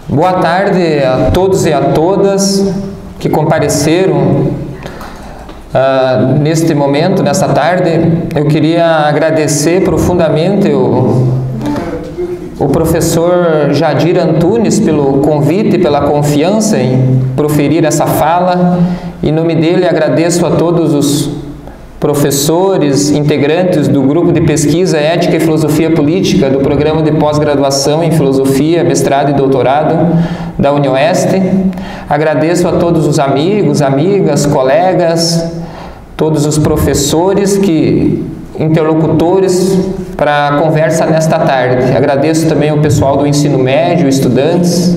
Boa tarde a todos e a todas que compareceram neste momento, nesta tarde. Eu queria agradecer profundamente o professor Jadir Antunes pelo convite, pela confiança em proferir essa fala. Em nome dele, agradeço a todos os professores, integrantes do Grupo de Pesquisa Ética e Filosofia Política do Programa de Pós-Graduação em Filosofia, Mestrado e Doutorado da UniOeste. Agradeço a todos os amigos, amigas, colegas, todos os professores, interlocutores para a conversa nesta tarde. Agradeço também ao pessoal do ensino médio, estudantes,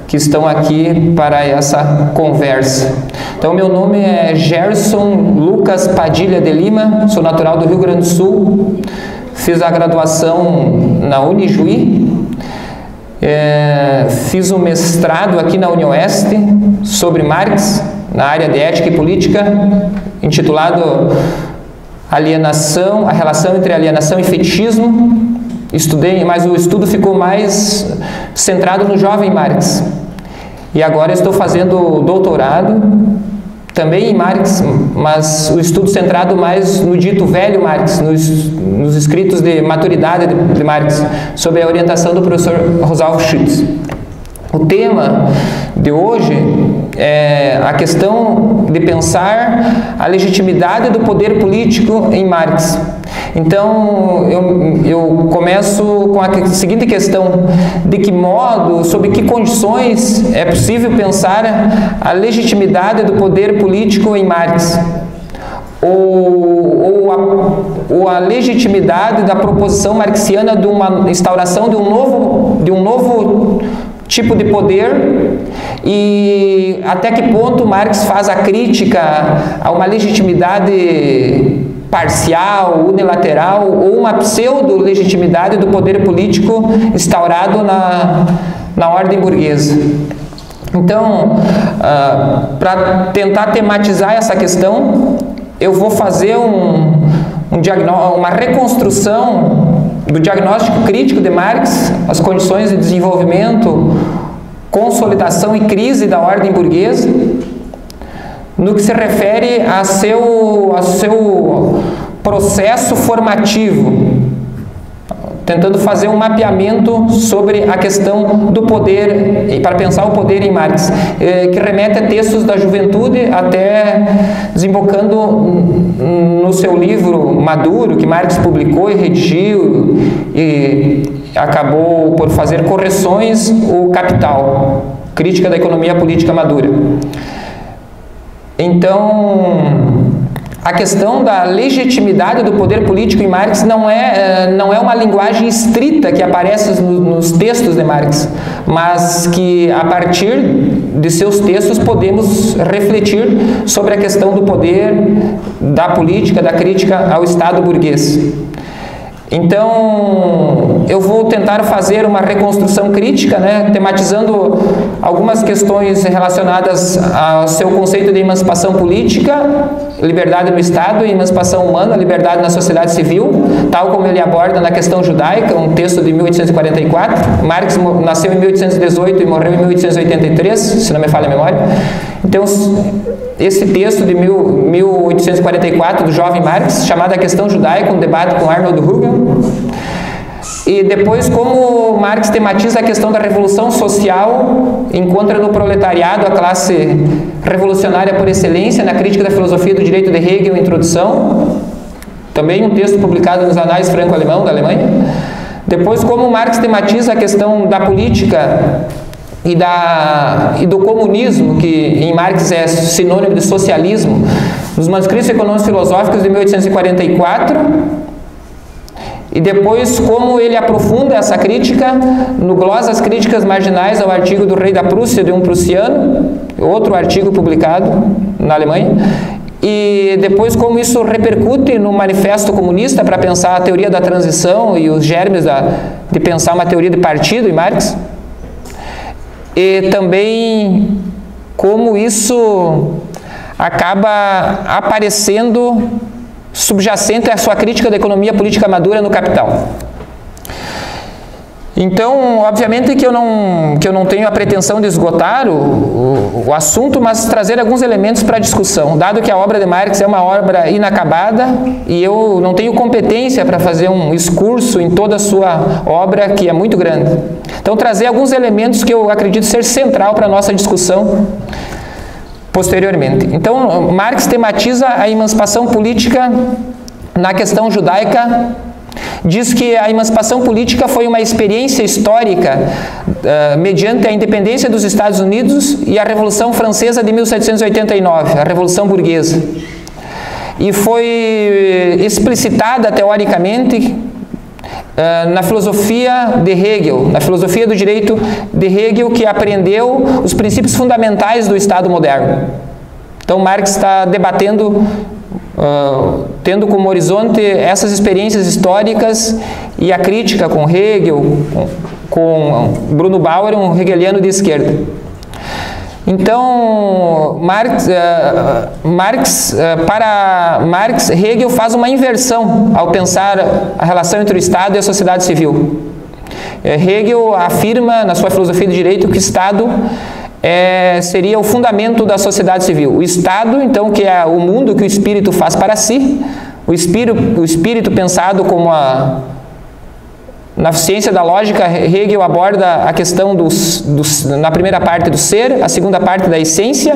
que estão aqui para essa conversa. Então, meu nome é Gerson Lucas Padilha de Lima, sou natural do Rio Grande do Sul, fiz a graduação na Unijuí, fiz um mestrado aqui na UniOeste sobre Marx, na área de Ética e Política, intitulado Alienação, a relação entre alienação e fetichismo. Estudei, mas o estudo ficou mais centrado no jovem Marx. E agora estou fazendo doutorado, também em Marx, mas o estudo centrado mais no dito velho Marx, nos escritos de maturidade de Marx, sob a orientação do professor Rosalvo Schütz. O tema de hoje é a questão de pensar a legitimidade do poder político em Marx. Então, eu começo com a seguinte questão: de que modo, sob que condições é possível pensar a legitimidade do poder político em Marx? Ou a legitimidade da proposição marxiana de uma instauração de um novo tipo de poder, e até que ponto Marx faz a crítica a uma legitimidade parcial, unilateral, ou uma pseudo-legitimidade do poder político instaurado na ordem burguesa. Então, para tentar tematizar essa questão, eu vou fazer uma reconstrução do diagnóstico crítico de Marx, as condições de desenvolvimento, consolidação e crise da ordem burguesa, no que se refere a seu processo formativo, tentando fazer um mapeamento sobre a questão do poder, para pensar o poder em Marx, que remete a textos da juventude, até desembocando no seu livro Maduro, que Marx publicou e redigiu, e acabou por fazer correções, o Capital, Crítica da Economia Política Madura. Então, a questão da legitimidade do poder político em Marx não é uma linguagem estrita que aparece nos textos de Marx, mas que, a partir de seus textos, podemos refletir sobre a questão do poder, da política, da crítica ao Estado burguês. Então, eu vou tentar fazer uma reconstrução crítica, tematizando algumas questões relacionadas ao seu conceito de emancipação política, liberdade no Estado, e emancipação humana, liberdade na sociedade civil, tal como ele aborda na Questão Judaica, um texto de 1844. Marx nasceu em 1818 e morreu em 1883, se não me falha a memória. Então, esse texto de 1844 do jovem Marx, chamado A Questão Judaica, um debate com Arnold Hugel. E depois, como Marx tematiza a questão da revolução social, encontra no proletariado a classe revolucionária por excelência, na crítica da filosofia do direito de Hegel, introdução, também um texto publicado nos Anais Franco-Alemão da Alemanha. Depois, como Marx tematiza a questão da política e do comunismo, que em Marx é sinônimo de socialismo, nos manuscritos econômicos filosóficos de 1844, e depois como ele aprofunda essa crítica no Glosas Críticas Marginais ao artigo do Rei da Prússia, de um prussiano, outro artigo publicado na Alemanha, e depois como isso repercute no Manifesto Comunista para pensar a teoria da transição e os germes de pensar uma teoria de partido em Marx. E também como isso acaba aparecendo subjacente à sua crítica da economia política madura no Capital. Então, obviamente que eu não tenho a pretensão de esgotar o assunto, mas trazer alguns elementos para a discussão, dado que a obra de Marx é uma obra inacabada e eu não tenho competência para fazer um excurso em toda a sua obra, que é muito grande. Então, trazer alguns elementos que eu acredito ser central para a nossa discussão posteriormente. Então, Marx tematiza a emancipação política na questão judaica. Diz que a emancipação política foi uma experiência histórica mediante a independência dos Estados Unidos e a Revolução Francesa de 1789, a Revolução Burguesa. E foi explicitada teoricamente na filosofia de Hegel, na filosofia do direito de Hegel, que apreendeu os princípios fundamentais do Estado moderno. Então Marx está debatendo, tendo como horizonte essas experiências históricas e a crítica com Hegel, com Bruno Bauer, um hegeliano de esquerda. Então, para Marx, Hegel faz uma inversão ao pensar a relação entre o Estado e a sociedade civil. Hegel afirma, na sua filosofia do direito, que o Estado seria o fundamento da sociedade civil. O Estado, então, que é o mundo que o espírito faz para si, o espírito pensado como na ciência da lógica, Hegel aborda a questão na primeira parte do ser, a segunda parte da essência,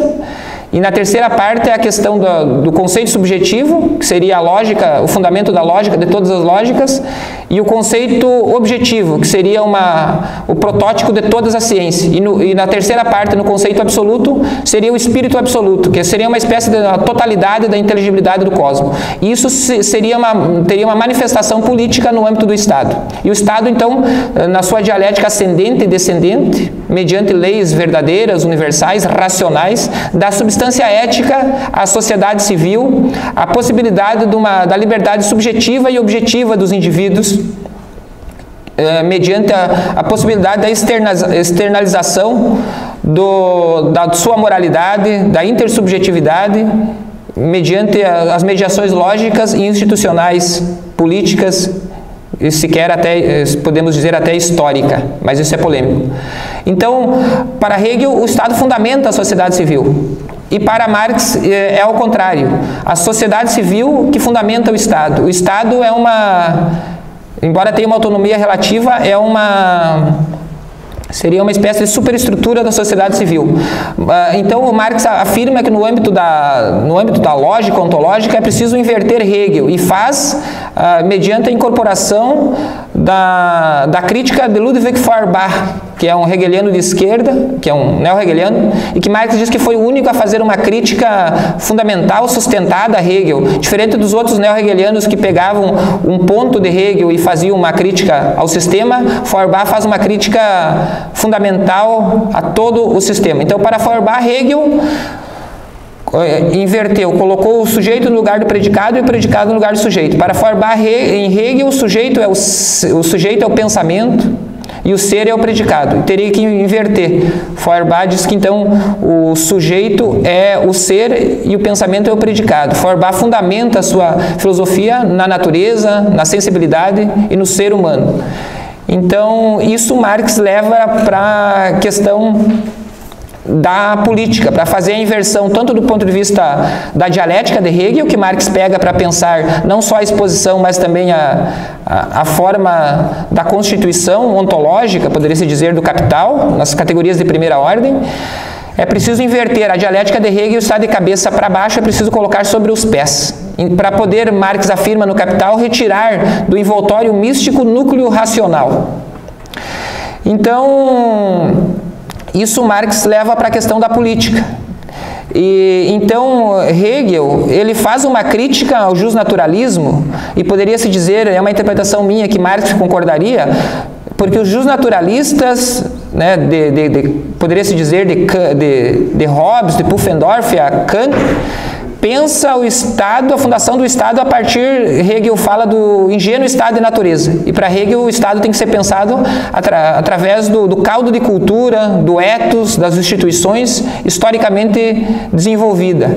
e na terceira parte é a questão do conceito subjetivo, que seria a lógica, o fundamento da lógica, de todas as lógicas, e o conceito objetivo, que seria o protótipo de todas as ciências. E na terceira parte, no conceito absoluto, seria o espírito absoluto, que seria uma espécie de totalidade da inteligibilidade do cosmos. E isso teria uma manifestação política no âmbito do Estado. E o Estado, então, na sua dialética ascendente e descendente, mediante leis verdadeiras, universais, racionais, dá substância ética à sociedade civil, a possibilidade da liberdade subjetiva e objetiva dos indivíduos, mediante a possibilidade da externalização da sua moralidade, da intersubjetividade, mediante as mediações lógicas e institucionais, políticas, e sequer até, podemos dizer até histórica, mas isso é polêmico. Então, para Hegel, o Estado fundamenta a sociedade civil. E para Marx é ao contrário, a sociedade civil que fundamenta o Estado. O Estado embora tenha uma autonomia relativa, seria uma espécie de superestrutura da sociedade civil. Então, o Marx afirma que no âmbito da lógica ontológica é preciso inverter Hegel e faz mediante a incorporação da crítica de Ludwig Feuerbach, que é um hegeliano de esquerda, que é um neo-hegeliano, e que Marx diz que foi o único a fazer uma crítica fundamental, sustentada a Hegel, diferente dos outros neo-hegelianos que pegavam um ponto de Hegel e faziam uma crítica ao sistema. Feuerbach faz uma crítica fundamental a todo o sistema. Então, para Feuerbach, Hegel inverteu, colocou o sujeito no lugar do predicado e o predicado no lugar do sujeito. Para Feuerbach, em Hegel, o sujeito é o pensamento e o ser é o predicado. Teria que inverter. Feuerbach diz que então o sujeito é o ser e o pensamento é o predicado. Feuerbach fundamenta a sua filosofia na natureza, na sensibilidade e no ser humano. Então, isso Marx leva para a questão da política, para fazer a inversão tanto do ponto de vista da dialética de Hegel, que Marx pega para pensar não só a exposição, mas também a forma da constituição ontológica, poderia-se dizer, do capital, nas categorias de primeira ordem. É preciso inverter. A dialética de Hegel está de cabeça para baixo, é preciso colocar sobre os pés. Para poder, Marx afirma no Capital, retirar do envoltório místico o núcleo racional. Então, isso Marx leva para a questão da política. E então Hegel, ele faz uma crítica ao justnaturalismo, e poderia-se dizer, é uma interpretação minha que Marx concordaria, porque os justnaturalistas, né, poderia-se dizer de Hobbes, de Pufendorf a Kant, pensa o Estado, a fundação do Estado a partir, Hegel fala do ingênuo Estado de natureza. E para Hegel o Estado tem que ser pensado através do caldo de cultura, do ethos, das instituições historicamente desenvolvida.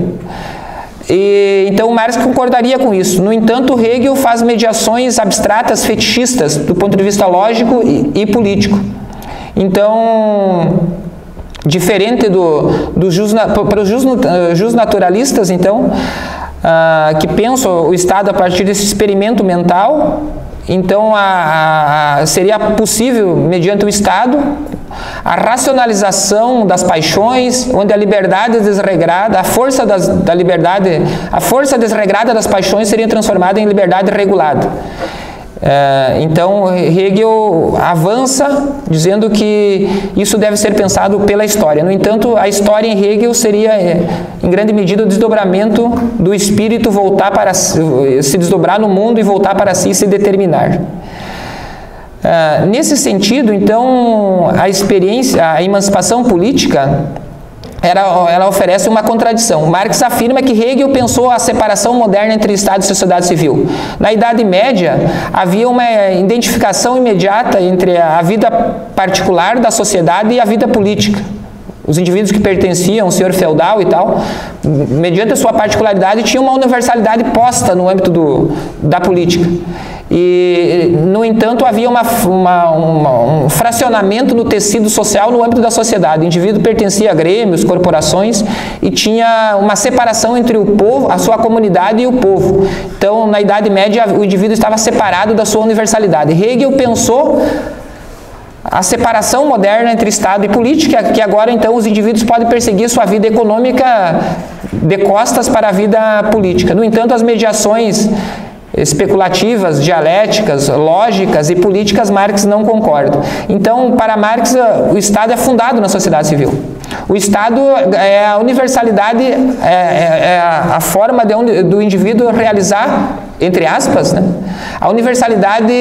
Então Marx concordaria com isso. No entanto, Hegel faz mediações abstratas fetichistas do ponto de vista lógico e político. Então, diferente para os justnaturalistas, então, que pensam o Estado a partir desse experimento mental, então seria possível, mediante o Estado, a racionalização das paixões, onde a liberdade desregrada, a força da liberdade, a força desregrada das paixões seria transformada em liberdade regulada. Então Hegel avança dizendo que isso deve ser pensado pela história. No entanto, a história em Hegel seria em grande medida o desdobramento do espírito voltar para se desdobrar no mundo e voltar para si e se determinar. Nesse sentido, então, a emancipação política ela oferece uma contradição. Marx afirma que Hegel pensou a separação moderna entre Estado e sociedade civil. Na Idade Média, havia uma identificação imediata entre a vida particular da sociedade e a vida política. Os indivíduos que pertenciam ao senhor feudal e tal, mediante a sua particularidade, tinham uma universalidade posta no âmbito da política. E, no entanto, havia um fracionamento no tecido social no âmbito da sociedade. O indivíduo pertencia a grêmios, corporações e tinha uma separação entre o povo, a sua comunidade e o povo. Então, na Idade Média, o indivíduo estava separado da sua universalidade. Hegel pensou a separação moderna entre Estado e política, que agora, então, os indivíduos podem perseguir sua vida econômica de costas para a vida política. No entanto, as mediações especulativas, dialéticas, lógicas e políticas, Marx não concorda. Então, para Marx, o Estado é fundado na sociedade civil. O Estado é a universalidade, é a forma do indivíduo realizar, entre aspas, né, a universalidade,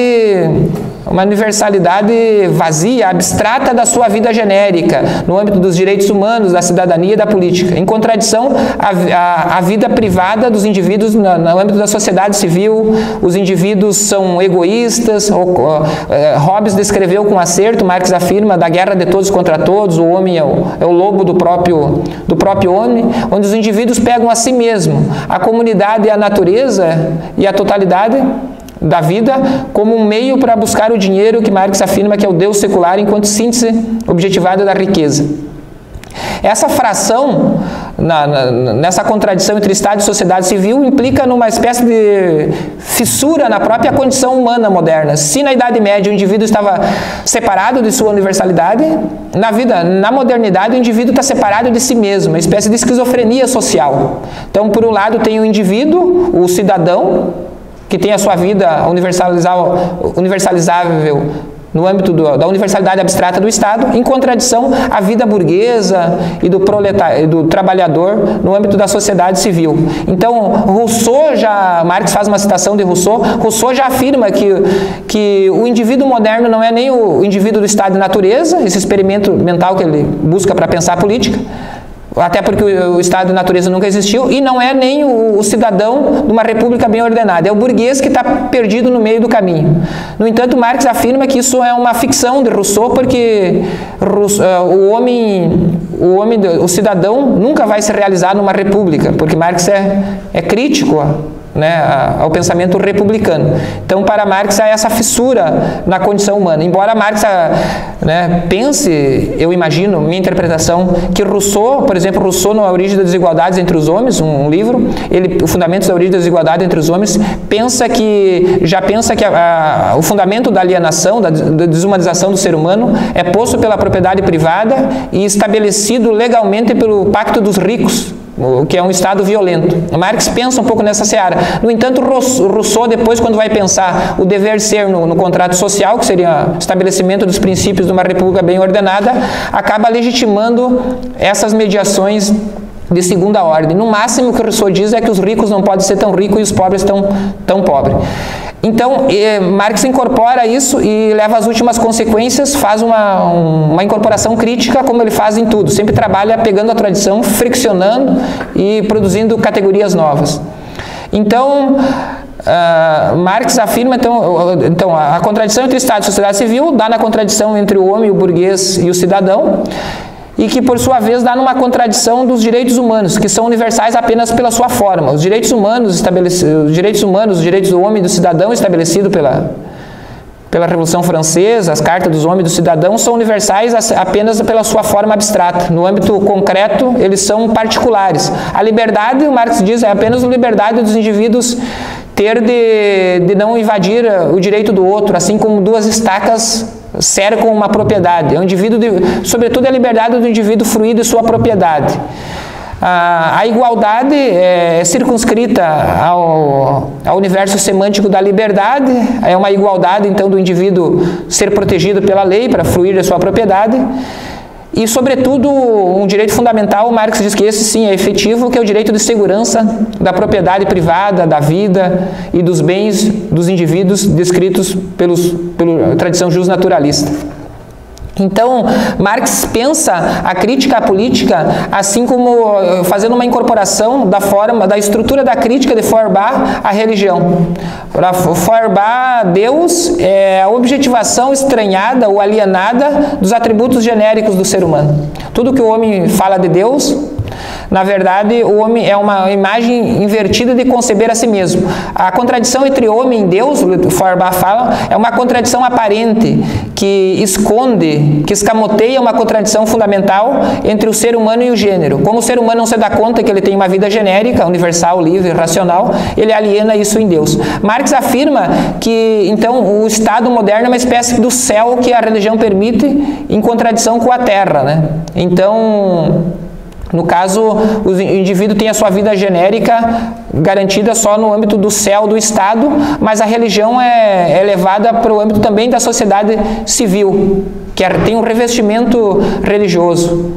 uma universalidade vazia, abstrata da sua vida genérica, no âmbito dos direitos humanos, da cidadania e da política. Em contradição, a vida privada dos indivíduos no âmbito da sociedade civil, os indivíduos são egoístas. Hobbes descreveu com acerto, Marx afirma, da guerra de todos contra todos, o homem é o lobo do próprio homem, onde os indivíduos pegam a si mesmo, a comunidade e a natureza e a totalidade da vida como um meio para buscar o dinheiro, que Marx afirma que é o Deus secular, enquanto síntese objetivada da riqueza. Essa fração, nessa contradição entre Estado e sociedade civil, implica numa espécie de fissura na própria condição humana moderna. Se na Idade Média o indivíduo estava separado de sua universalidade, na modernidade o indivíduo está separado de si mesmo, uma espécie de esquizofrenia social. Então, por um lado tem o indivíduo, o cidadão, que tem a sua vida universalizável no âmbito da universalidade abstrata do Estado, em contradição à vida burguesa e do trabalhador no âmbito da sociedade civil. Então, Marx faz uma citação de Rousseau já afirma que o indivíduo moderno não é nem o indivíduo do Estado e natureza, esse experimento mental que ele busca para pensar a política, até porque o Estado e a natureza nunca existiu, e não é nem o cidadão de uma república bem ordenada, é o burguês que está perdido no meio do caminho. No entanto, Marx afirma que isso é uma ficção de Rousseau, porque o cidadão nunca vai se realizar numa república, porque Marx é crítico ao pensamento republicano. Então, para Marx, há essa fissura na condição humana. Embora Marx pense, eu imagino, minha interpretação, que Rousseau, por exemplo, Rousseau na Origem das Desigualdades entre os Homens, um livro, o Fundamento da Origem da Desigualdade entre os Homens, pensa que o fundamento da alienação, da desumanização do ser humano, é posto pela propriedade privada e estabelecido legalmente pelo Pacto dos Ricos, que é um Estado violento. Marx pensa um pouco nessa seara. No entanto, Rousseau, depois, quando vai pensar o dever ser no contrato social, que seria o estabelecimento dos princípios de uma república bem ordenada, acaba legitimando essas mediações de segunda ordem. No máximo, o que Rousseau diz é que os ricos não podem ser tão ricos e os pobres tão pobres. Então, Marx incorpora isso e leva às últimas consequências, faz uma incorporação crítica, como ele faz em tudo. Sempre trabalha pegando a tradição, friccionando e produzindo categorias novas. Então, Marx afirma, então, a contradição entre Estado e sociedade civil dá na contradição entre o homem, o burguês e o cidadão. e que, por sua vez, dá numa contradição dos direitos humanos, que são universais apenas pela sua forma. Os direitos humanos, os direitos do homem e do cidadão estabelecidos pela Revolução Francesa, as Cartas dos Homens e do Cidadão, são universais apenas pela sua forma abstrata. No âmbito concreto, eles são particulares. A liberdade, o Marx diz, é apenas a liberdade dos indivíduos ter de não invadir o direito do outro, assim como duas estacas cercam uma propriedade. É um indivíduo, sobretudo, é a liberdade do indivíduo fruir de sua propriedade. A igualdade é circunscrita ao universo semântico da liberdade, é uma igualdade, então, do indivíduo ser protegido pela lei para fruir da sua propriedade. E, sobretudo, um direito fundamental, Marx diz que esse sim é efetivo, que é o direito de segurança da propriedade privada, da vida e dos bens dos indivíduos descritos pela tradição justnaturalista. Então, Marx pensa a crítica à política assim como fazendo uma incorporação da estrutura da crítica de Feuerbach à religião. Para Feuerbach, Deus é a objetivação estranhada ou alienada dos atributos genéricos do ser humano. Tudo que o homem fala de Deus, na verdade, o homem é uma imagem invertida de conceber a si mesmo. A contradição entre homem e Deus, Feuerbach fala, é uma contradição aparente que esconde, que escamoteia uma contradição fundamental entre o ser humano e o gênero. Como o ser humano não se dá conta que ele tem uma vida genérica, universal, livre, racional, ele aliena isso em Deus. Marx afirma que, então, o Estado moderno é uma espécie do céu que a religião permite em contradição com a terra, né? Então, no caso, o indivíduo tem a sua vida genérica garantida só no âmbito do céu do Estado, mas a religião é levada para o âmbito também da sociedade civil, que tem um revestimento religioso.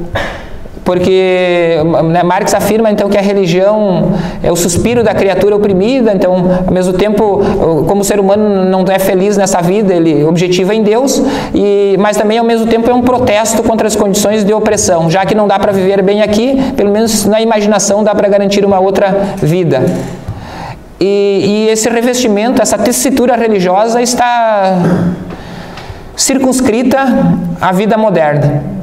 Porque Marx afirma, então, que a religião é o suspiro da criatura oprimida, então, ao mesmo tempo, como o ser humano não é feliz nessa vida, ele objetiva em Deus, mas também, ao mesmo tempo, é um protesto contra as condições de opressão. Já que não dá para viver bem aqui, pelo menos na imaginação dá para garantir uma outra vida. E esse revestimento, essa tessitura religiosa está circunscrita à vida moderna.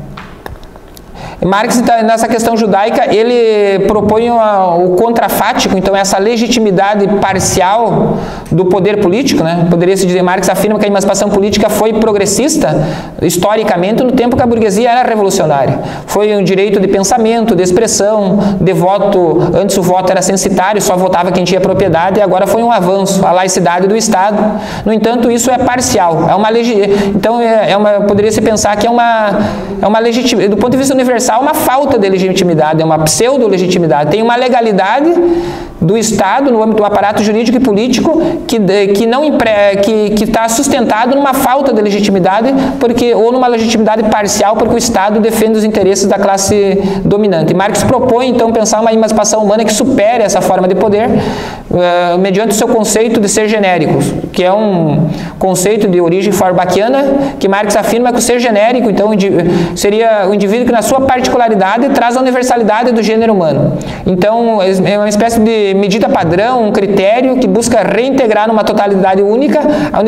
Marx, nessa questão judaica, ele propõe o contrafático, então essa legitimidade parcial do poder político, né? Poderia-se dizer, Marx afirma que a emancipação política foi progressista, historicamente, no tempo que a burguesia era revolucionária. Foi um direito de pensamento, de expressão, de voto. Antes o voto era censitário, só votava quem tinha propriedade, e agora foi um avanço, a laicidade do Estado. No entanto, isso é parcial. Então, poderia-se pensar que é uma legitimidade, do ponto de vista universal, uma falta de legitimidade, é uma pseudo-legitimidade. Tem uma legalidade do Estado, no âmbito do aparato jurídico e político, que está sustentado numa falta de legitimidade, ou numa legitimidade parcial, porque o Estado defende os interesses da classe dominante. Marx propõe, então, pensar uma emancipação humana que supere essa forma de poder, mediante o seu conceito de ser genérico, que é um conceito de origem feuerbachiana, que Marx afirma que o ser genérico, então, seria o indivíduo que, na sua particularidade, traz a universalidade do gênero humano. Então, é uma espécie de medida padrão, um critério que busca reintegrar numa totalidade única a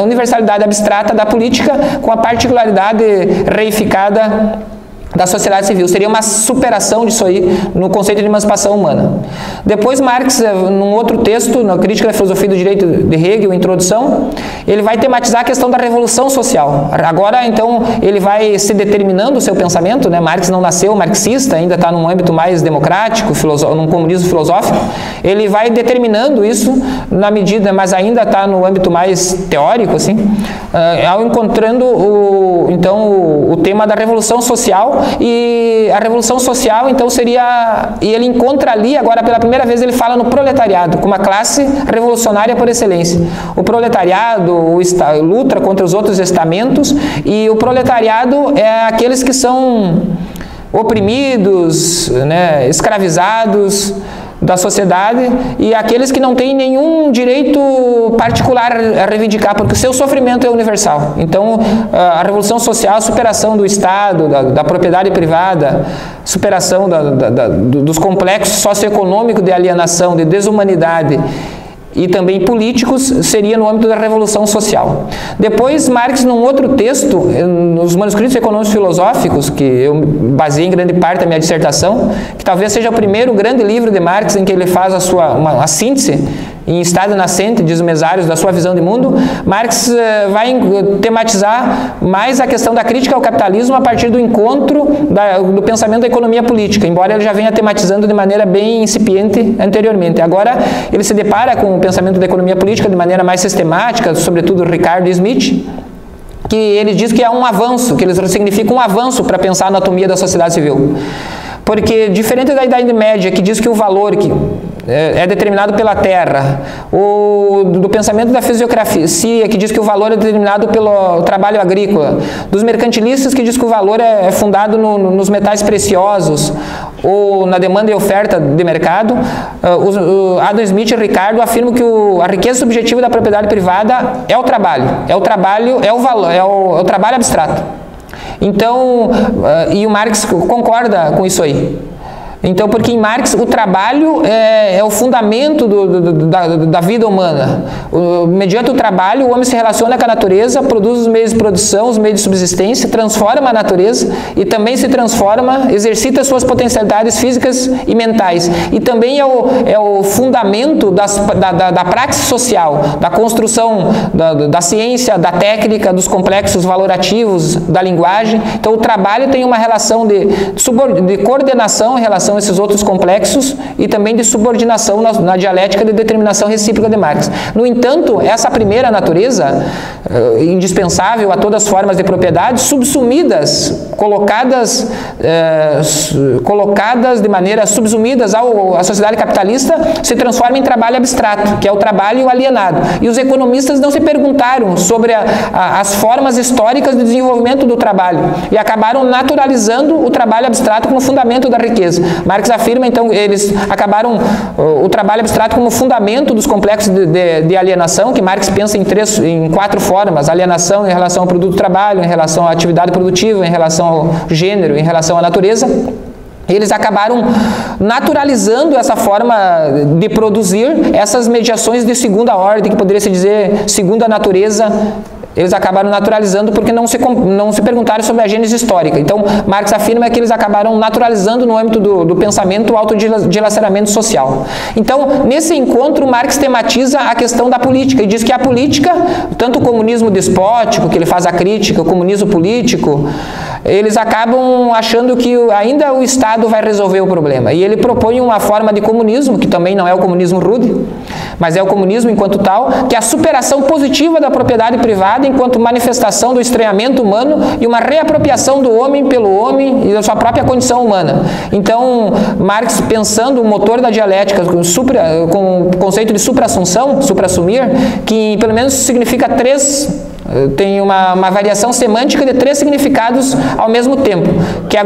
universalidade abstrata da política com a particularidade reificada da sociedade civil. Seria uma superação disso aí no conceito de emancipação humana. Depois Marx, num outro texto, na Crítica da Filosofia do Direito de Hegel, Introdução, ele vai tematizar a questão da revolução social. Agora, então, ele vai se determinando o seu pensamento, né? Marx não nasceu marxista, ainda está num âmbito mais democrático, num comunismo filosófico. Ele vai determinando isso na medida, mas ainda está no âmbito mais teórico, assim, ao encontrando o tema da revolução social. E a revolução social, então, e ele encontra ali, agora pela primeira vez ele fala no proletariado, como uma classe revolucionária por excelência. O proletariado luta contra os outros estamentos, e o proletariado é aqueles que são oprimidos, né, escravizados da sociedade, e aqueles que não têm nenhum direito particular a reivindicar, porque o seu sofrimento é universal. Então, a revolução social, a superação do Estado, da propriedade privada, superação dos complexos socioeconômicos de alienação, de desumanidade, e também políticos, seria no âmbito da Revolução Social. Depois, Marx, num outro texto, nos manuscritos econômicos filosóficos, que eu baseei em grande parte da minha dissertação, que talvez seja o primeiro grande livro de Marx em que ele faz a síntese em estado nascente, diz o Mesários, da sua visão de mundo, Marx vai tematizar mais a questão da crítica ao capitalismo a partir do encontro do pensamento da economia política, embora ele já venha tematizando de maneira bem incipiente anteriormente. Agora, ele se depara com o pensamento da economia política de maneira mais sistemática, sobretudo Ricardo Smith, que ele diz que é um avanço, que eles significam um avanço para pensar a anatomia da sociedade civil. Porque, diferente da Idade Média, que diz que o valor é determinado pela terra, do pensamento da fisiocracia, que diz que o valor é determinado pelo trabalho agrícola, dos mercantilistas, que diz que o valor é fundado nos metais preciosos, ou na demanda e oferta de mercado, Adam Smith e Ricardo afirmam que a riqueza subjetiva da propriedade privada é o trabalho é o trabalho abstrato. Então, e o Marx concorda com isso aí. Então, porque em Marx o trabalho é o fundamento da vida humana. Mediante o trabalho, o homem se relaciona com a natureza, produz os meios de produção, os meios de subsistência, transforma a natureza e também se transforma, exercita suas potencialidades físicas e mentais. E também é o fundamento da praxis social, da construção da ciência, da técnica, dos complexos valorativos, da linguagem. Então, o trabalho tem uma relação de coordenação em relação a esses outros complexos e também de subordinação na dialética de determinação recíproca de Marx. No entanto, essa primeira natureza, indispensável a todas as formas de propriedade, subsumidas, colocadas de maneira subsumidas à sociedade capitalista, se transforma em trabalho abstrato, que é o trabalho alienado. E os economistas não se perguntaram sobre as formas históricas de desenvolvimento do trabalho e acabaram naturalizando o trabalho abstrato como fundamento da riqueza. Marx afirma, então, eles acabaram o trabalho abstrato como fundamento dos complexos de alienação, que Marx pensa em 4 formas: alienação em relação ao produto do trabalho, em relação à atividade produtiva, em relação ao gênero, em relação à natureza. Eles acabaram naturalizando essa forma de produzir essas mediações de segunda ordem, que poderia se dizer segunda natureza. Eles acabaram naturalizando porque não se perguntaram sobre a gênese histórica. Então, Marx afirma que eles acabaram naturalizando no âmbito do pensamento o autodilaceramento social. Então, nesse encontro, Marx tematiza a questão da política e diz que a política, tanto o comunismo despótico, que ele faz a crítica, o comunismo político, eles acabam achando que ainda o Estado vai resolver o problema. E ele propõe uma forma de comunismo, que também não é o comunismo rude, mas é o comunismo enquanto tal, que é a superação positiva da propriedade privada enquanto manifestação do estranhamento humano e uma reapropriação do homem pelo homem e da sua própria condição humana. Então, Marx, pensando o motor da dialética com o conceito de supra-assunção, supra-assumir, que pelo menos significa tem uma variação semântica de 3 significados ao mesmo tempo, que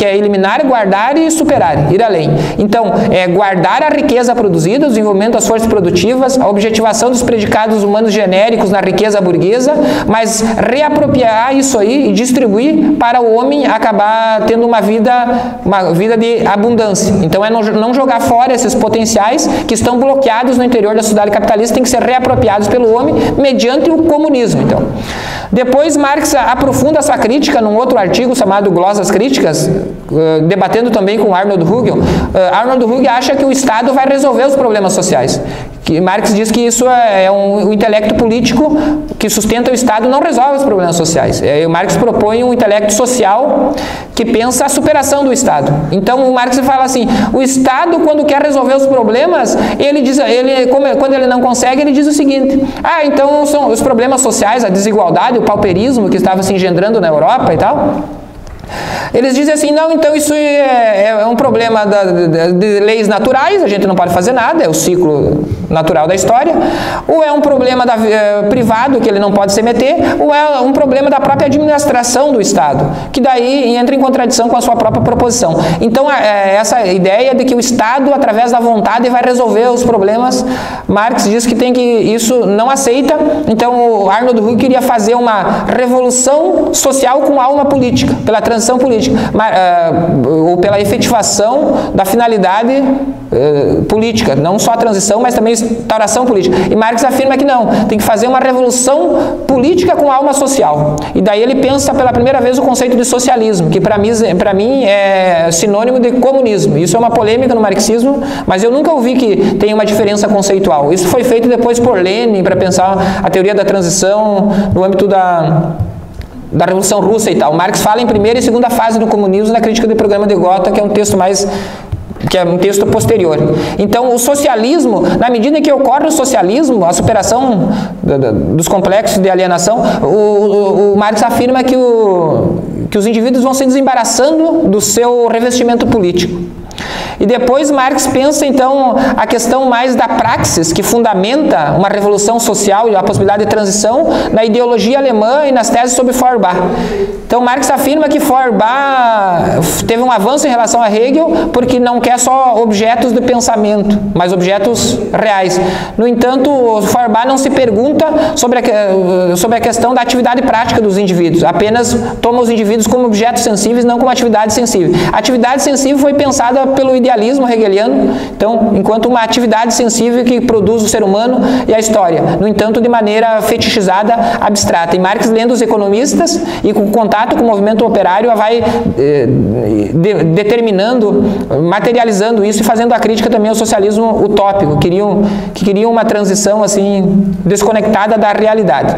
é eliminar, guardar e superar, ir além. Então, é guardar a riqueza produzida, o desenvolvimento das forças produtivas, a objetivação dos predicados humanos genéricos na riqueza burguesa, mas reapropriar isso aí e distribuir para o homem acabar tendo uma vida de abundância. Então, é não jogar fora esses potenciais que estão bloqueados no interior da sociedade capitalista, tem que ser reapropriados pelo homem mediante o comunismo. Então, depois Marx aprofunda essa crítica num outro artigo chamado Glosas Críticas, debatendo também com Arnold Hugel. Arnold Hugel acha que o Estado vai resolver os problemas sociais. Que Marx diz que isso é um intelecto político que sustenta o Estado, não resolve os problemas sociais. Marx propõe um intelecto social que pensa a superação do Estado. Então, o Marx fala assim, o Estado, quando quer resolver os problemas, quando ele não consegue, ele diz o seguinte: então são os problemas sociais, a desigualdade, o pauperismo que estava se engendrando na Europa e tal. Eles dizem assim, não, então isso é um problema de leis naturais, a gente não pode fazer nada, é o ciclo natural da história, ou é um problema privado, que ele não pode se meter, ou é um problema da própria administração do Estado, que daí entra em contradição com a sua própria proposição. Então, essa ideia de que o Estado, através da vontade, vai resolver os problemas, Marx diz que isso não aceita. Então, o Arnold Hugel queria fazer uma revolução social com alma política, pela transição política. política, ou pela efetivação da finalidade política, não só a transição, mas também a instauração política. E Marx afirma que não, tem que fazer uma revolução política com alma social. E daí ele pensa pela primeira vez o conceito de socialismo, que para mim é sinônimo de comunismo. Isso é uma polêmica no marxismo, mas eu nunca ouvi que tem uma diferença conceitual. Isso foi feito depois por Lenin para pensar a teoria da transição no âmbito da Revolução Russa e tal. Marx fala em primeira e segunda fase do comunismo na crítica do programa de Gotha, que é um texto posterior. Então, o socialismo, na medida em que ocorre o socialismo, a superação dos complexos de alienação, o Marx afirma que os indivíduos vão se desembaraçando do seu revestimento político. E depois Marx pensa, então, a questão mais da praxis, que fundamenta uma revolução social e a possibilidade de transição na ideologia alemã e nas teses sobre Feuerbach. Então, Marx afirma que Feuerbach teve um avanço em relação a Hegel porque não quer só objetos de pensamento, mas objetos reais. No entanto, Feuerbach não se pergunta sobre a questão da atividade prática dos indivíduos, apenas toma os indivíduos como objetos sensíveis, não como atividade sensível. A atividade sensível foi pensada pelo idealismo hegeliano, então, enquanto uma atividade sensível que produz o ser humano e a história, no entanto, de maneira fetichizada, abstrata. E Marx, lendo os economistas e com contato com o movimento operário, vai determinando, materializando isso e fazendo a crítica também ao socialismo utópico, que queriam uma transição assim desconectada da realidade.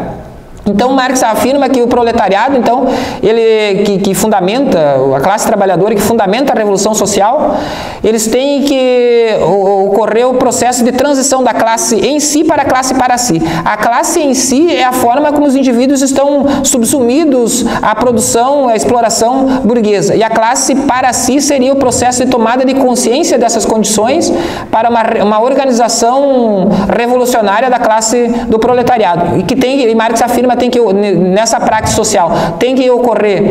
Então, Marx afirma que o proletariado, então, ele que fundamenta, a classe trabalhadora que fundamenta a revolução social, eles têm que ocorrer o processo de transição da classe em si para a classe para si. A classe em si é a forma como os indivíduos estão subsumidos à produção, à exploração burguesa. E a classe para si seria o processo de tomada de consciência dessas condições para uma organização revolucionária da classe do proletariado. E Marx afirma tem que, nessa prática social, tem que ocorrer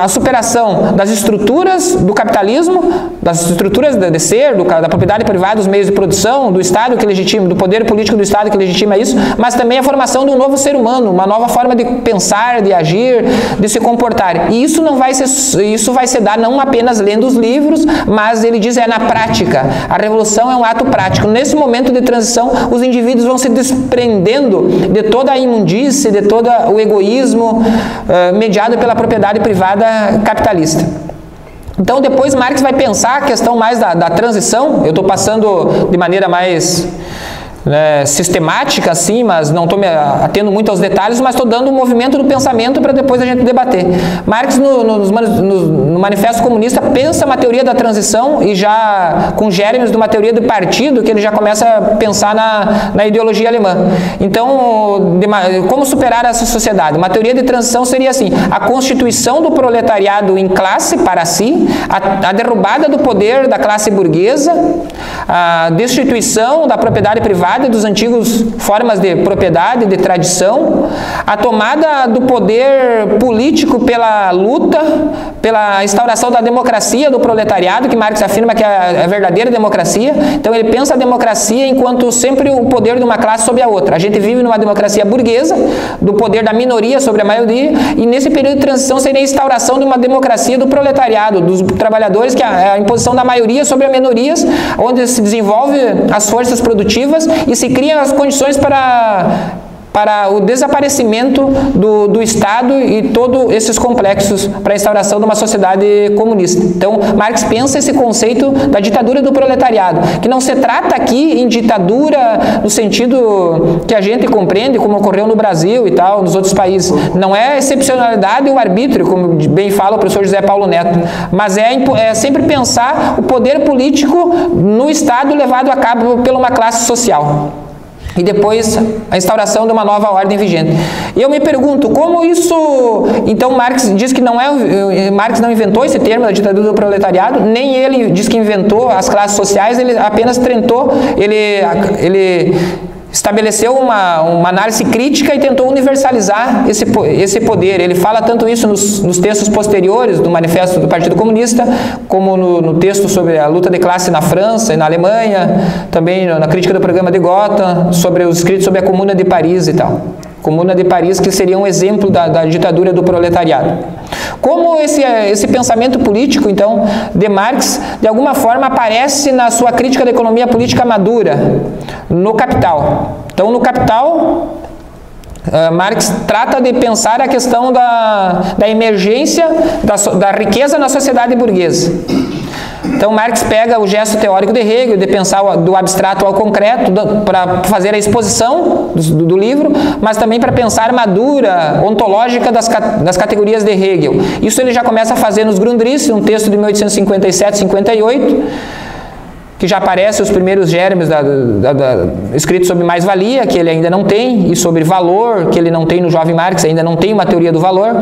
a superação das estruturas do capitalismo, das estruturas de ser, da propriedade privada, dos meios de produção, do Estado que legitima, do poder político do Estado que legitima isso, mas também a formação de um novo ser humano, uma nova forma de pensar, de agir, de se comportar. E isso vai se dar não apenas lendo os livros, mas ele diz na prática. A revolução é um ato prático. Nesse momento de transição, os indivíduos vão se desprendendo de toda a imundície, de todo o egoísmo mediado pela propriedade privada capitalista. Então, depois Marx vai pensar a questão mais da transição. Eu estou passando de maneira mais sistemática, assim, mas não estou me atendo muito aos detalhes, mas estou dando um movimento do pensamento para depois a gente debater. Marx, no Manifesto Comunista, pensa uma teoria da transição e já com germes de uma teoria do partido, que ele já começa a pensar na ideologia alemã. Então, como superar essa sociedade? Uma teoria de transição seria assim: a constituição do proletariado em classe para si, a derrubada do poder da classe burguesa, a destituição da propriedade privada dos antigos formas de propriedade, de tradição, a tomada do poder político pela luta, pela instauração da democracia do proletariado, que Marx afirma que é a verdadeira democracia. Então ele pensa a democracia enquanto sempre o poder de uma classe sobre a outra. A gente vive numa democracia burguesa, do poder da minoria sobre a maioria, e nesse período de transição seria a instauração de uma democracia do proletariado, dos trabalhadores, que é a imposição da maioria sobre as minorias, onde se desenvolve as forças produtivas e se criam as condições para o desaparecimento do Estado e todos esses complexos para a instauração de uma sociedade comunista. Então, Marx pensa esse conceito da ditadura do proletariado, que não se trata aqui em ditadura no sentido que a gente compreende, como ocorreu no Brasil e tal, nos outros países. Não é a excepcionalidade ou arbítrio, como bem fala o professor José Paulo Neto, mas é sempre pensar o poder político no Estado levado a cabo por uma classe social. E depois a instauração de uma nova ordem vigente. E eu me pergunto, como isso... Então Marx diz que Marx não inventou esse termo da ditadura do proletariado, nem ele diz que inventou as classes sociais, ele apenas tentou, ele estabeleceu uma análise crítica e tentou universalizar esse poder. Ele fala tanto isso nos textos posteriores do Manifesto do Partido Comunista, como no texto sobre a luta de classe na França e na Alemanha, também na crítica do programa de Gotha, sobre os escritos sobre a Comuna de Paris e tal. Comuna de Paris, que seria um exemplo da ditadura do proletariado. como esse pensamento político, então, de Marx, de alguma forma aparece na sua crítica da economia política madura, no Capital. Então, no Capital, Marx trata de pensar a questão da emergência da riqueza na sociedade burguesa. Então, Marx pega o gesto teórico de Hegel, de pensar do abstrato ao concreto, para fazer a exposição do livro, mas também para pensar a armadura ontológica das categorias de Hegel. Isso ele já começa a fazer nos Grundrisse, um texto de 1857-58, que já aparece os primeiros germes escritos sobre mais-valia, que ele ainda não tem, e sobre valor, que ele não tem no jovem Marx, ainda não tem uma teoria do valor.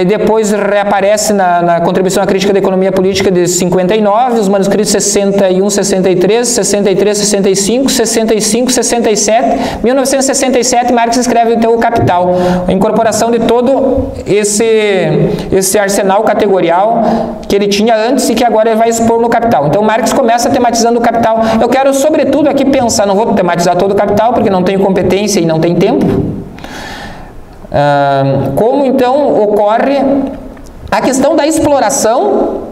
Depois reaparece na contribuição à crítica da economia política de 59, os manuscritos 61, 63, 63, 65, 65, 67. 1967, Marx escreve então o Capital, a incorporação de todo esse arsenal categorial que ele tinha antes e que agora ele vai expor no Capital. Então, Marx começa tematizando o Capital. Eu quero, sobretudo, aqui pensar, não vou tematizar todo o Capital, porque não tenho competência e não tenho tempo. Como então ocorre a questão da exploração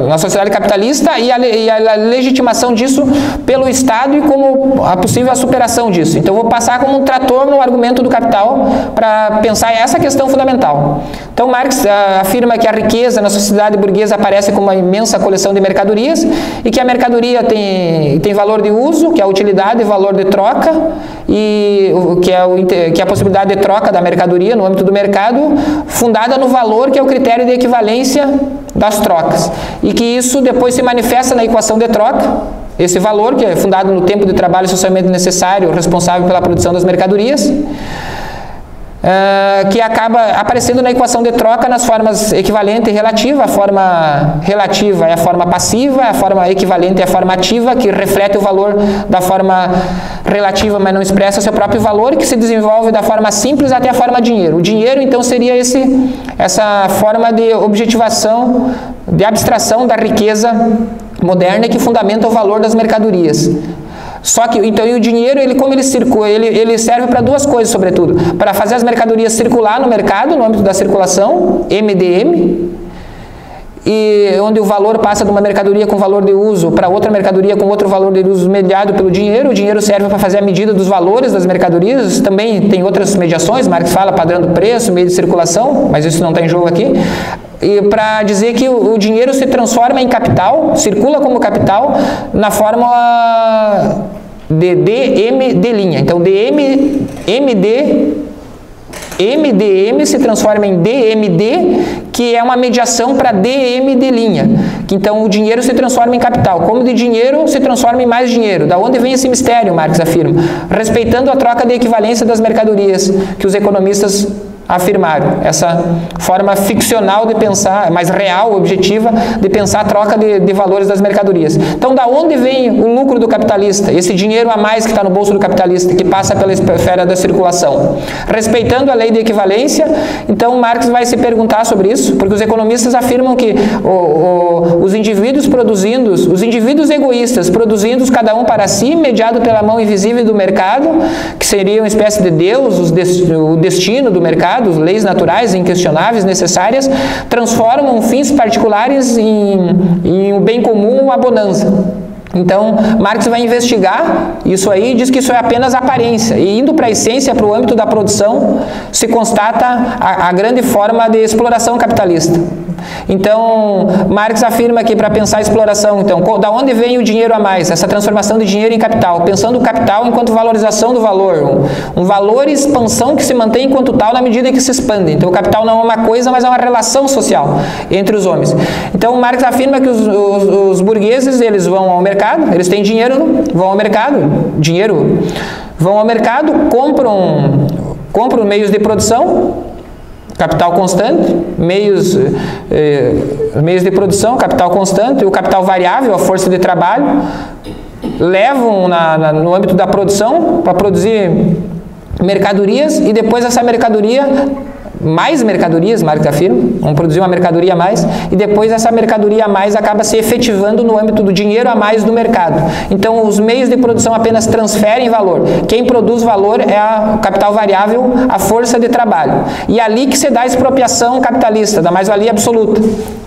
na sociedade capitalista e a legitimação disso pelo Estado e como a possível superação disso. Então, vou passar como um trator no argumento do Capital para pensar essa questão fundamental. Então, Marx afirma que a riqueza na sociedade burguesa aparece como uma imensa coleção de mercadorias e que a mercadoria tem valor de uso, que é a utilidade e valor de troca, e que é a possibilidade de troca da mercadoria no âmbito do mercado, fundada no valor, que é o critério de equivalência das trocas, e que isso depois se manifesta na equação de troca, esse valor que é fundado no tempo de trabalho socialmente necessário, responsável pela produção das mercadorias, que acaba aparecendo na equação de troca nas formas equivalente e relativa. A forma relativa é a forma passiva, a forma equivalente é a forma ativa, que reflete o valor da forma relativa, mas não expressa o seu próprio valor, que se desenvolve da forma simples até a forma dinheiro. O dinheiro, então, seria essa forma de objetivação, de abstração da riqueza moderna que fundamenta o valor das mercadorias. Só que, então, e o dinheiro, como ele circula, ele serve para duas coisas, sobretudo. Para fazer as mercadorias circular no mercado, no âmbito da circulação, MDM, e onde o valor passa de uma mercadoria com valor de uso para outra mercadoria com outro valor de uso mediado pelo dinheiro. O dinheiro serve para fazer a medida dos valores das mercadorias. Também tem outras mediações, Marx fala padrão do preço, meio de circulação, mas isso não está em jogo aqui. E para dizer que o dinheiro se transforma em capital, circula como capital, na fórmula de DMD'. Então, MDM se transforma em DMD, que é uma mediação para DMD'. Então, o dinheiro se transforma em capital. Como de dinheiro se transforma em mais dinheiro? Da onde vem esse mistério, Marx afirma? Respeitando a troca de equivalência das mercadorias, que os economistas afirmaram. Essa forma ficcional de pensar, mais real, objetiva, de pensar a troca de valores das mercadorias. Então, da onde vem o lucro do capitalista? Esse dinheiro a mais que está no bolso do capitalista, que passa pela esfera da circulação. Respeitando a lei de equivalência, então Marx vai se perguntar sobre isso, porque os economistas afirmam que os indivíduos os indivíduos egoístas, produzindo cada um para si, mediado pela mão invisível do mercado, que seria uma espécie de Deus, o destino do mercado, leis naturais, inquestionáveis, necessárias, transformam fins particulares em um bem comum, uma bonança. Então, Marx vai investigar isso aí e diz que isso é apenas aparência. E indo para a essência, para o âmbito da produção, se constata a grande forma de exploração capitalista. Então, Marx afirma que para pensar a exploração, então, da onde vem o dinheiro a mais? Essa transformação de dinheiro em capital, pensando o capital enquanto valorização do valor, um valor e expansão que se mantém enquanto tal na medida que se expande. Então, o capital não é uma coisa, mas é uma relação social entre os homens. Então, Marx afirma que os burgueses, eles vão ao mercado, eles têm dinheiro, vão ao mercado, compram meios de produção, capital constante, meios de produção, capital constante, o capital variável, a força de trabalho, levam no âmbito da produção para produzir mercadorias e depois essa mercadoria mais mercadorias, Marx afirma, vão produzir uma mercadoria a mais, e depois essa mercadoria a mais acaba se efetivando no âmbito do dinheiro a mais do mercado. Então, os meios de produção apenas transferem valor. Quem produz valor é o capital variável, a força de trabalho. E é ali que se dá a expropriação capitalista, da mais-valia absoluta.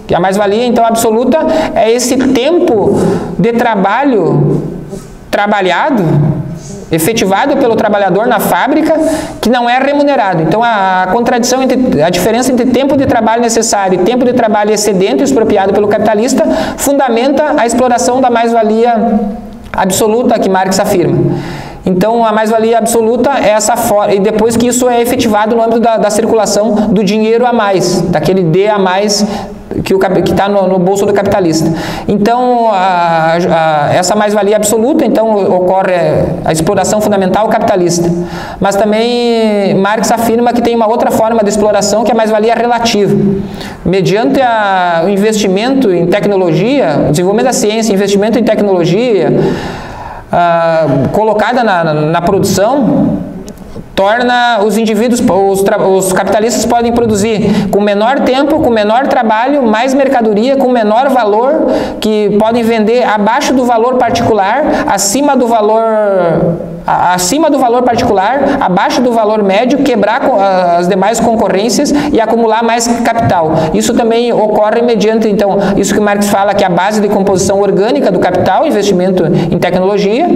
Que a mais-valia, então, absoluta é esse tempo de trabalho trabalhado, efetivado pelo trabalhador na fábrica, que não é remunerado. Então, a contradição, a diferença entre tempo de trabalho necessário e tempo de trabalho excedente expropriado pelo capitalista, fundamenta a exploração da mais-valia absoluta que Marx afirma. Então, a mais-valia absoluta é essa forma, e depois que isso é efetivado no âmbito da circulação do dinheiro a mais, daquele D a mais que está no bolso do capitalista. Então, essa mais-valia absoluta, então, ocorre a exploração fundamental capitalista. Mas também Marx afirma que tem uma outra forma de exploração, que é a mais-valia relativa. Mediante o investimento em tecnologia, o desenvolvimento da ciência, investimento em tecnologia, colocada na produção, torna os indivíduos, os capitalistas podem produzir com menor tempo, com menor trabalho, mais mercadoria, com menor valor, que podem vender abaixo do valor particular, acima do valor particular, abaixo do valor médio, quebrar as demais concorrências e acumular mais capital. Isso também ocorre mediante, então, isso que Marx fala que é a base de composição orgânica do capital, investimento em tecnologia,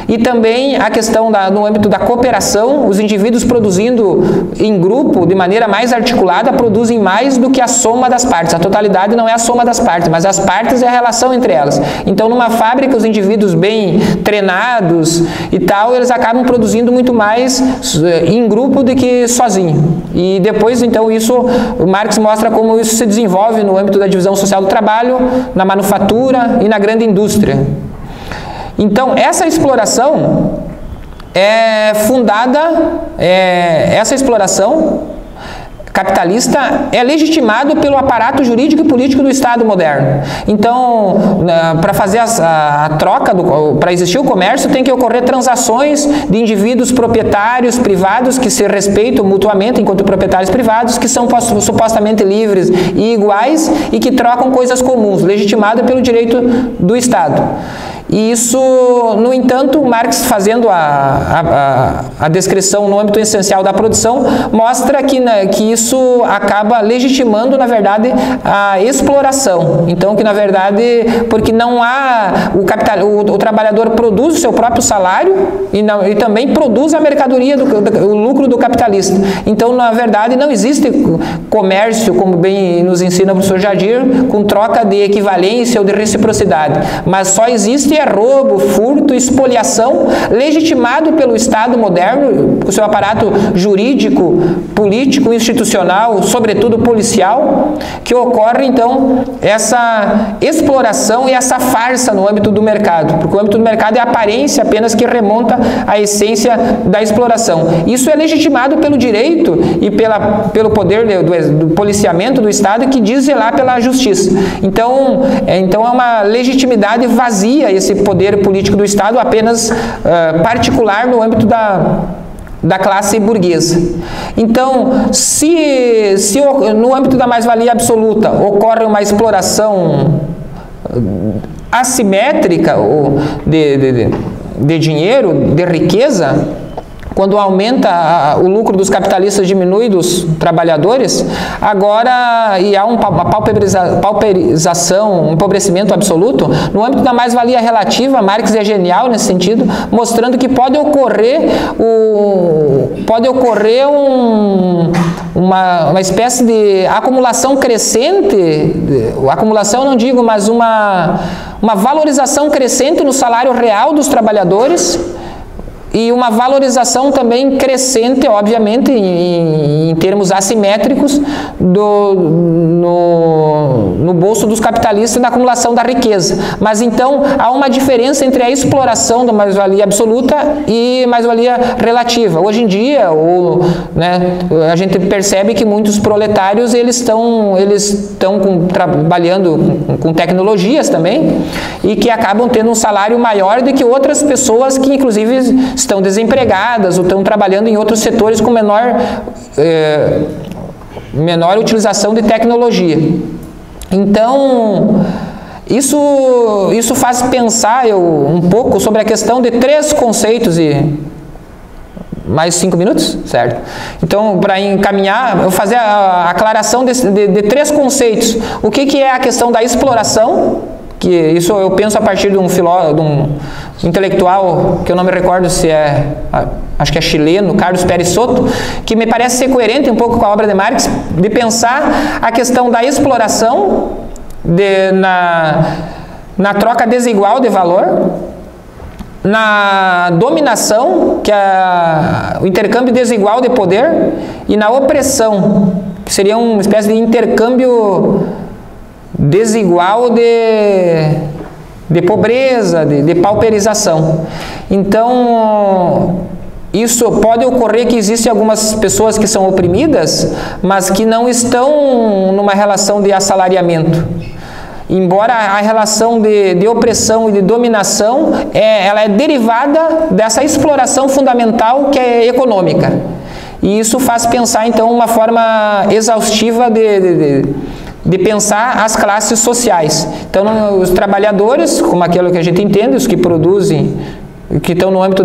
e também a questão no âmbito da cooperação, os indivíduos produzindo em grupo, de maneira mais articulada, produzem mais do que a soma das partes. A totalidade não é a soma das partes, mas as partes é a relação entre elas. Então, numa fábrica, os indivíduos bem treinados e tal, eles acabam produzindo muito mais em grupo do que sozinho. E depois, então, isso, o Marx mostra como isso se desenvolve no âmbito da divisão social do trabalho, na manufatura e na grande indústria. Então, essa exploração é fundada, essa exploração capitalista é legitimado pelo aparato jurídico e político do Estado moderno. Então, para fazer a troca, para existir o comércio, tem que ocorrer transações de indivíduos proprietários privados que se respeitam mutuamente enquanto proprietários privados, que são supostamente livres e iguais e que trocam coisas comuns, legitimado pelo direito do Estado. E isso, no entanto, Marx, fazendo a descrição no âmbito essencial da produção, mostra que isso acaba legitimando, na verdade, a exploração. Então, que na verdade, porque não há, o trabalhador produz o seu próprio salário e também produz a mercadoria, o lucro do capitalista. Então, na verdade, não existe comércio, como bem nos ensina o professor Jadir, com troca de equivalência ou de reciprocidade, mas só existe roubo, furto, espoliação, legitimado pelo Estado moderno, com seu aparato jurídico, político, institucional, sobretudo policial, que ocorre, então, essa exploração e essa farsa no âmbito do mercado, porque o âmbito do mercado é a aparência apenas que remonta à essência da exploração. Isso é legitimado pelo direito e pelo poder do policiamento do Estado, que diz zelar pela justiça. Então é uma legitimidade vazia esse poder político do Estado, apenas particular no âmbito da classe burguesa. Então, se no âmbito da mais-valia absoluta ocorre uma exploração assimétrica de dinheiro, de riqueza, quando aumenta o lucro dos capitalistas, diminui dos trabalhadores, agora, e há uma pauperização, um empobrecimento absoluto, no âmbito da mais-valia relativa, Marx é genial nesse sentido, mostrando que pode ocorrer uma espécie de acumulação crescente, acumulação não digo, mas uma valorização crescente no salário real dos trabalhadores, e uma valorização também crescente, obviamente, em termos assimétricos, no bolso dos capitalistas na acumulação da riqueza. Mas então há uma diferença entre a exploração da mais-valia absoluta e mais-valia relativa. Hoje em dia, a gente percebe que muitos proletários eles estão trabalhando com tecnologias também e que acabam tendo um salário maior do que outras pessoas que, inclusive, estão desempregadas ou estão trabalhando em outros setores com menor menor utilização de tecnologia. Então, isso faz pensar um pouco sobre a questão de 3 conceitos e... Mais 5 minutos? Certo. Então, para encaminhar, eu vou fazer a aclaração de 3 conceitos. O que é a questão da exploração, que isso eu penso a partir de um intelectual, que eu não me recordo se é, acho que é chileno, Carlos Pérez Soto, que me parece ser coerente um pouco com a obra de Marx, de pensar a questão da exploração na troca desigual de valor, na dominação, que é o intercâmbio desigual de poder, e na opressão, que seria uma espécie de intercâmbio desigual de pobreza, de pauperização. Então, isso pode ocorrer que existem algumas pessoas que são oprimidas, mas que não estão numa relação de assalariamento. Embora a relação de opressão e de dominação, ela é derivada dessa exploração fundamental que é econômica. E isso faz pensar, então, uma forma exaustiva de pensar as classes sociais. Então, os trabalhadores, como aquilo que a gente entende, os que produzem, que estão no âmbito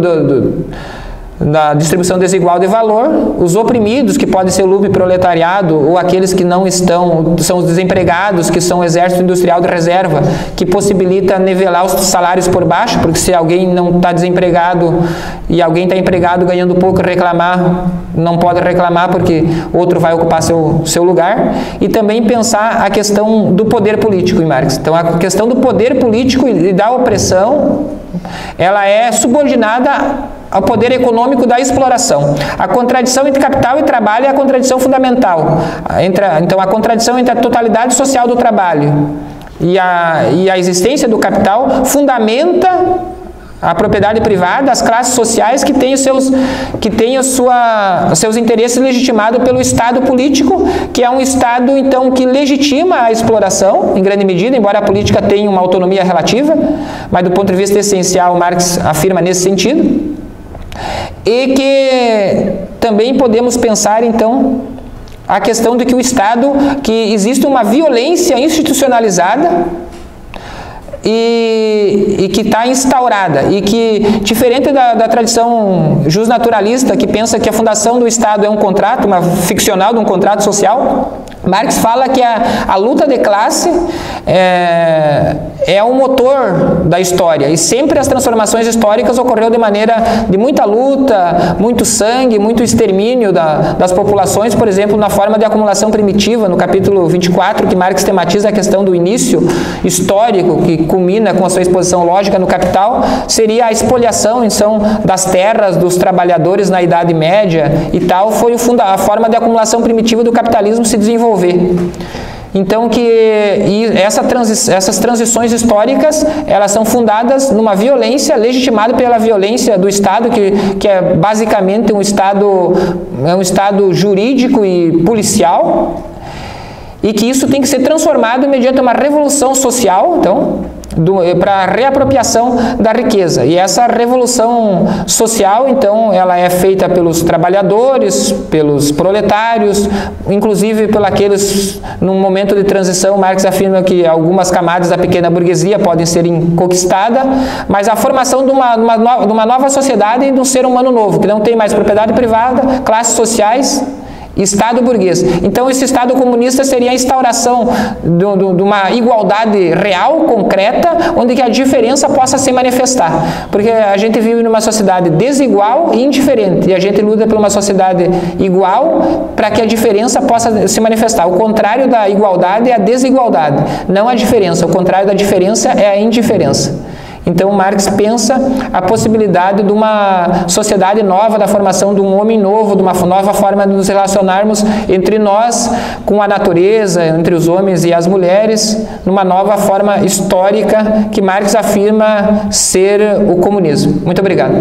da distribuição desigual de valor, os oprimidos, que podem ser o lupe-proletariado, ou aqueles que não estão, são os desempregados, que são o exército industrial de reserva, que possibilita nivelar os salários por baixo, porque se alguém não está desempregado e alguém está empregado ganhando pouco, reclamar, não pode reclamar porque outro vai ocupar seu lugar. E também pensar a questão do poder político em Marx. Então, a questão do poder político e da opressão, ela é subordinada ao poder econômico da exploração. A contradição entre capital e trabalho é a contradição fundamental. Então, a contradição entre a totalidade social do trabalho e a existência do capital fundamenta a propriedade privada, as classes sociais que têm seus interesses legitimados pelo Estado político, que é um Estado, então, que legitima a exploração, em grande medida, embora a política tenha uma autonomia relativa, mas do ponto de vista essencial, Marx afirma nesse sentido. E que também podemos pensar, então, a questão de que o Estado, que existe uma violência institucionalizada e que está instaurada, e que, diferente da tradição justnaturalista, que pensa que a fundação do Estado é um contrato, uma ficcional de um contrato social, Marx fala que a luta de classe é o motor da história, e sempre as transformações históricas ocorreram de maneira de muita luta, muito sangue, muito extermínio das populações, por exemplo, na forma de acumulação primitiva, no capítulo 24, que Marx tematiza a questão do início histórico, que culmina com a sua exposição lógica no Capital, seria a espoliação, então, das terras dos trabalhadores na Idade Média e tal, foi a forma de acumulação primitiva do capitalismo se desenvolver. Então, essas transições históricas, elas são fundadas numa violência, legitimada pela violência do Estado, que é basicamente um Estado jurídico e policial, e que isso tem que ser transformado mediante uma revolução social, então, para a reapropriação da riqueza. E essa revolução social, então, ela é feita pelos trabalhadores, pelos proletários, inclusive por aqueles, num momento de transição, Marx afirma que algumas camadas da pequena burguesia podem ser conquistadas, mas a formação de uma nova sociedade e de um ser humano novo, que não tem mais propriedade privada, classes sociais, Estado burguês. Então, esse Estado comunista seria a instauração de uma igualdade real, concreta, onde que a diferença possa se manifestar. Porque a gente vive numa sociedade desigual e indiferente, e a gente luta por uma sociedade igual para que a diferença possa se manifestar. O contrário da igualdade é a desigualdade, não a diferença. O contrário da diferença é a indiferença. Então, Marx pensa a possibilidade de uma sociedade nova, da formação de um homem novo, de uma nova forma de nos relacionarmos entre nós com a natureza, entre os homens e as mulheres, numa nova forma histórica que Marx afirma ser o comunismo. Muito obrigado.